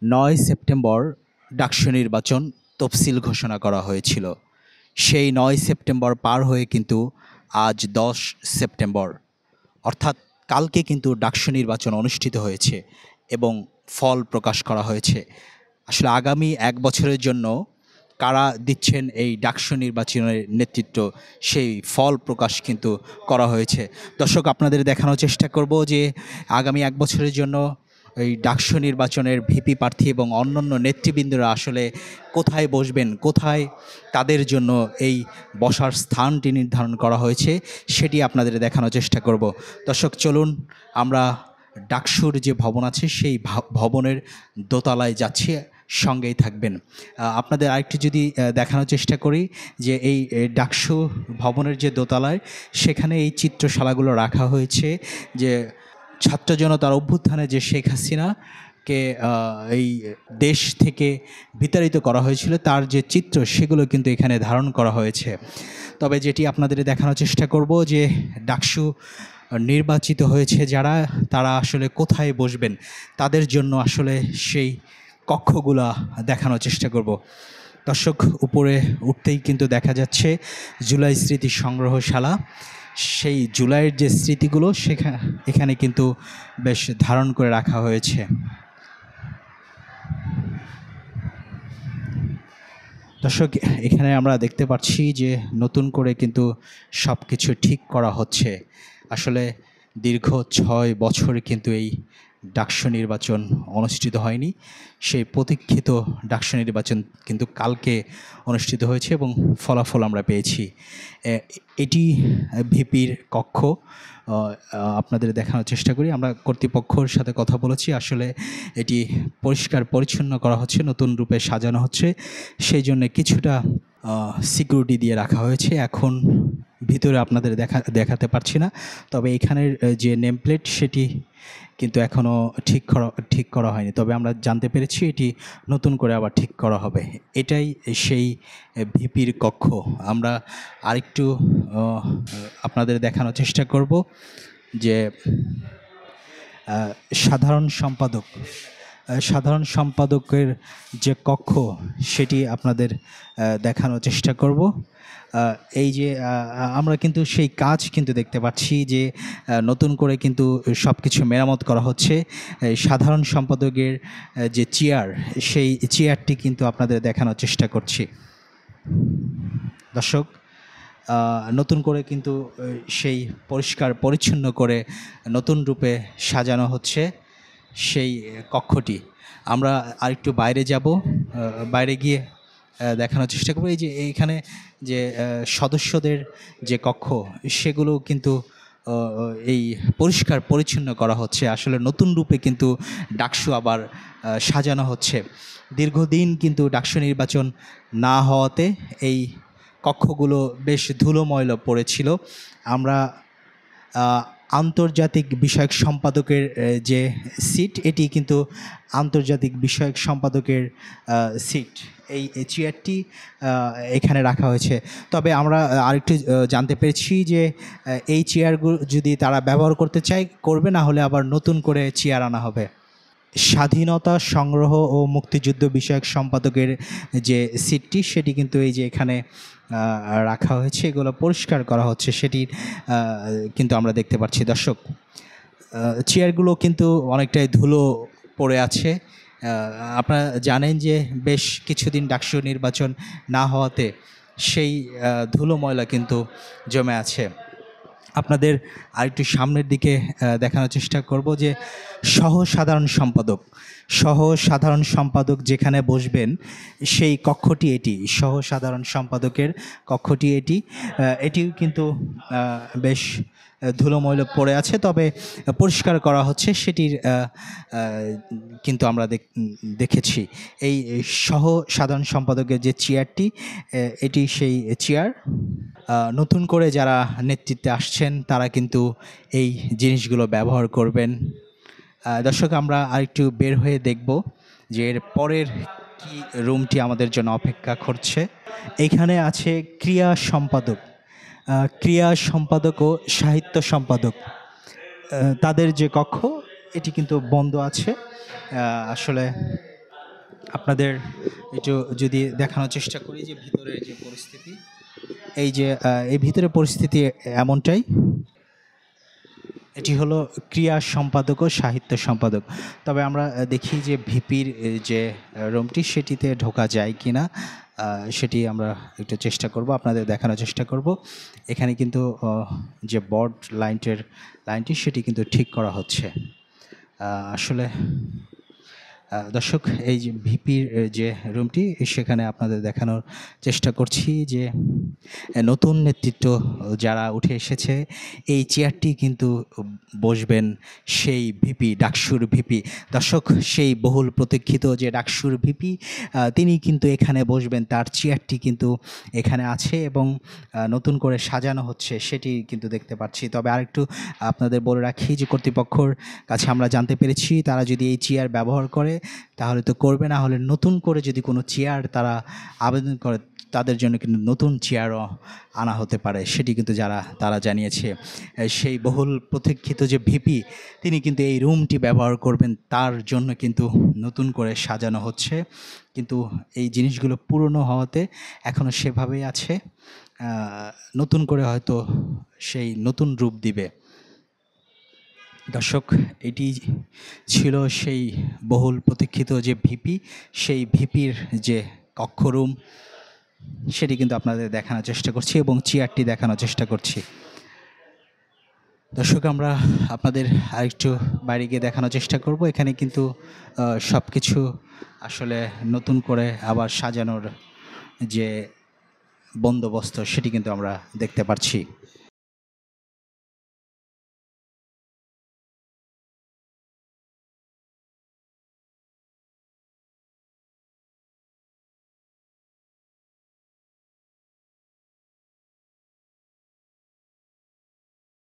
৯ September DUCSU নির্বাচন তফসিল ঘোষণা করা হয়েছিল। সেই ৯ সেপ্টেম্বর পার হয়ে কিন্তু আজ ১০ সেপ্টেম্বর, অর্থাৎ কালকে কিন্তু ডাকসু নির্বাচন অনুষ্ঠিত হয়েছে এবং ফল প্রকাশ করা হয়েছে। আসলে আগামী ১ বছরের জন্য কারা দিচ্ছেন এই ডাকসু নির্বাচনের নেতৃত্ব, সেই ফল প্রকাশ কিন্তু করা হয়েছে। দর্শক, আপনাদের দেখানোর চেষ্টা করব যে আগামী ১ বছরের জন্য এই ডাকসু নির্বাচনের ভিপি প্রার্থী এবং অন্যান্য নেতৃবৃন্দরা আসলে কোথায় বসবেন, কোথায় তাদের জন্য এই বসার স্থানটি নির্ধারণ করা হয়েছে, সেটি আপনাদের দেখানোর চেষ্টা করব। দর্শক, চলুন আমরা ডাকসুর যে ভবন আছে সেই ভবনের দোতলায় যাচ্ছি, সঙ্গেই থাকবেন। আপনাদের আরেকটি যদি দেখানোর চেষ্টা করি যে এই ডাকসু ভবনের যে দোতলায়, সেখানে এই চিত্রশালাগুলো রাখা হয়েছে যে ছাত্র জনতার অভ্যুত্থানে যে শেখ হাসিনাকে এই দেশ থেকে বিতাড়িত করা হয়েছিল, তার যে চিত্র সেগুলো কিন্তু এখানে ধারণ করা হয়েছে। তবে যেটি আপনাদের দেখানোর চেষ্টা করব যে ডাকসু নির্বাচিত হয়েছে যারা, তারা আসলে কোথায় বসবেন, তাদের জন্য আসলে সেই কক্ষগুলা দেখানোর চেষ্টা করব। দর্শক, উপরে উঠতেই কিন্তু দেখা যাচ্ছে জুলাই স্মৃতি সংগ্রহশালা। সেই জুলাইয়ের যে স্মৃতিগুলো এখানে কিন্তু বেশ ধারণ করে রাখা হয়েছে। দর্শক, এখানে আমরা দেখতে পাচ্ছি যে নতুন করে কিন্তু সব কিছু ঠিক করা হচ্ছে। আসলে দীর্ঘ ৬ বছরে কিন্তু এই ডাকসু নির্বাচন অনুষ্ঠিত হয়নি। সেই প্রতীক্ষিত ডাকসু নির্বাচন কিন্তু কালকে অনুষ্ঠিত হয়েছে এবং ফলাফল আমরা পেয়েছি। এটি ভিপির কক্ষ। আপনাদের দেখানোর চেষ্টা করি। আমরা কর্তৃপক্ষের সাথে কথা বলেছি। আসলে এটি পরিষ্কার পরিচ্ছন্ন করা হচ্ছে, নতুন রূপে সাজানো হচ্ছে, সেই জন্যে কিছুটা সিকিউরিটি দিয়ে রাখা হয়েছে। এখন ভিতরে আপনাদের দেখাতে পারছি না, তবে এখানের যে নেম প্লেট সেটি কিন্তু এখনও ঠিক করা হয়নি। তবে আমরা জানতে পেরেছি এটি নতুন করে আবার ঠিক করা হবে। এটাই সেই ভিপির কক্ষ। আমরা আরেকটু আপনাদের দেখানোর চেষ্টা করব যে সাধারণ সম্পাদকের যে কক্ষ, সেটি আপনাদের দেখানোর চেষ্টা করব। এই যে আমরা কিন্তু সেই কাজ কিন্তু দেখতে পাচ্ছি যে নতুন করে কিন্তু সব কিছু মেরামত করা হচ্ছে। সাধারণ সম্পাদকের যে চেয়ার, সেই চেয়ারটি কিন্তু আপনাদের দেখানোর চেষ্টা করছি। দর্শক, নতুন করে কিন্তু সেই পরিষ্কার পরিচ্ছন্ন করে নতুন রূপে সাজানো হচ্ছে সেই কক্ষটি। আমরা আরেকটু বাইরে যাব, বাইরে গিয়ে দেখানোর চেষ্টা করব। এই যে এইখানে যে সদস্যদের যে কক্ষ, সেগুলো কিন্তু এই পরিষ্কার পরিচ্ছন্ন করা হচ্ছে। আসলে নতুন রূপে কিন্তু ডাকসু আবার সাজানো হচ্ছে। দীর্ঘদিন কিন্তু ডাকসু নির্বাচন না হওয়াতে এই কক্ষগুলো বেশ ধুলোময়লা পড়েছিল। আমরা আন্তর্জাতিক বিষয়ক সম্পাদকের যে সিট, এটি কিন্তু আন্তর্জাতিক বিষয়ক সম্পাদকের সিট। এই চেয়ারটি এখানে রাখা হয়েছে। তবে আমরা আরেকটু জানতে পেরেছি যে এই চেয়ারগুলো যদি তারা ব্যবহার করতে চায় করবে, না হলে আবার নতুন করে চেয়ার আনা হবে। স্বাধীনতা সংগ্রহ ও মুক্তিযুদ্ধ বিষয়ক সম্পাদকের যে সিটটি, সেটি কিন্তু এই যে এখানে রাখা হয়েছে, এগুলো পরিষ্কার করা হচ্ছে, সেটি কিন্তু আমরা দেখতে পাচ্ছি। দর্শক, চেয়ারগুলো কিন্তু অনেকটাই ধুলো পড়ে আছে। আপনারা জানেন যে বেশ কিছুদিন ডাকসু নির্বাচন না হওয়াতে সেই ধুলো ময়লা কিন্তু জমে আছে। আপনাদের আরেকটু সামনের দিকে দেখানোর চেষ্টা করব যে সাধারণ সম্পাদক যেখানে বসবেন, সেই কক্ষটি এটি। সাধারণ সম্পাদকের কক্ষটি এটি। এটিও কিন্তু বেশ ধুলোময়লা পড়ে আছে, তবে পরিষ্কার করা হচ্ছে, সেটির কিন্তু আমরা দেখেছি। এই সাধারণ সম্পাদকের যে চেয়ারটি, এটি সেই চেয়ার। নতুন করে যারা নেতৃত্বে আসছেন তারা কিন্তু এই জিনিসগুলো ব্যবহার করবেন। দর্শক, আমরা আরেকটু বের হয়ে দেখব যে এর পরের কি রুমটি আমাদের জন্য অপেক্ষা করছে। এখানে আছে ক্রিয়া সম্পাদক ও সাহিত্য সম্পাদক, তাদের যে কক্ষ, এটি কিন্তু বন্ধ আছে। আসলে আপনাদের একটু যদি দেখানোর চেষ্টা করি যে ভিতরের যে পরিস্থিতি, এই যে এই ভিতরের পরিস্থিতি এমনটাই। এটি হলো ক্রিয়া সম্পাদক ও সাহিত্য সম্পাদক। তবে আমরা দেখি যে ভিপির যে রুমটি সেটিতে ঢোকা যায় কি না, সেটি আমরা একটু চেষ্টা করব, আপনাদের দেখানোর চেষ্টা করব। এখানে কিন্তু যে বর্ড লাইনটি সেটি কিন্তু ঠিক করা হচ্ছে। আসলে দর্শক, এই যে ভিপির যে রুমটি সেখানে আপনাদের দেখানোর চেষ্টা করছি যে নতুন নেতৃত্ব যারা উঠে এসেছে, এই চেয়ারটি কিন্তু বসবেন সেই ভিপি, ডাকসুর ভিপি। দর্শক, সেই বহুল প্রতীক্ষিত যে ডাকসুর ভিপি, তিনি কিন্তু এখানে বসবেন, তার চেয়ারটি কিন্তু এখানে আছে এবং নতুন করে সাজানো হচ্ছে সেটি কিন্তু দেখতে পাচ্ছি। তবে আরেকটু আপনাদের বলে রাখি যে কর্তৃপক্ষর কাছে আমরা জানতে পেরেছি তারা যদি এই চেয়ার ব্যবহার করে তাহলে তো করবে, না হলে নতুন করে যদি কোনো চেয়ার তারা আবেদন করে তাদের জন্য কিন্তু নতুন চেয়ারও আনা হতে পারে, সেটি কিন্তু তারা জানিয়েছে। সেই বহুল প্রতীক্ষিত যে ভিপি, তিনি কিন্তু এই রুমটি ব্যবহার করবেন, তার জন্য কিন্তু নতুন করে সাজানো হচ্ছে। কিন্তু এই জিনিসগুলো পুরনো হওয়াতে এখনও সেভাবেই আছে, নতুন করে হয়তো সেই নতুন রূপ দিবে। দর্শক, এটি ছিল সেই বহুল প্রতীক্ষিত যে ভিপি, সেই ভিপির যে কক্ষরুম সেটি কিন্তু আপনাদের দেখানোর চেষ্টা করছি এবং চেয়ারটি দেখানোর চেষ্টা করছি। দর্শক, আমরা আপনাদের আরেকটু বাইরে গিয়ে দেখানোর চেষ্টা করব। এখানে কিন্তু সব কিছু আসলে নতুন করে আবার সাজানোর যে বন্দোবস্ত সেটি কিন্তু আমরা দেখতে পাচ্ছি।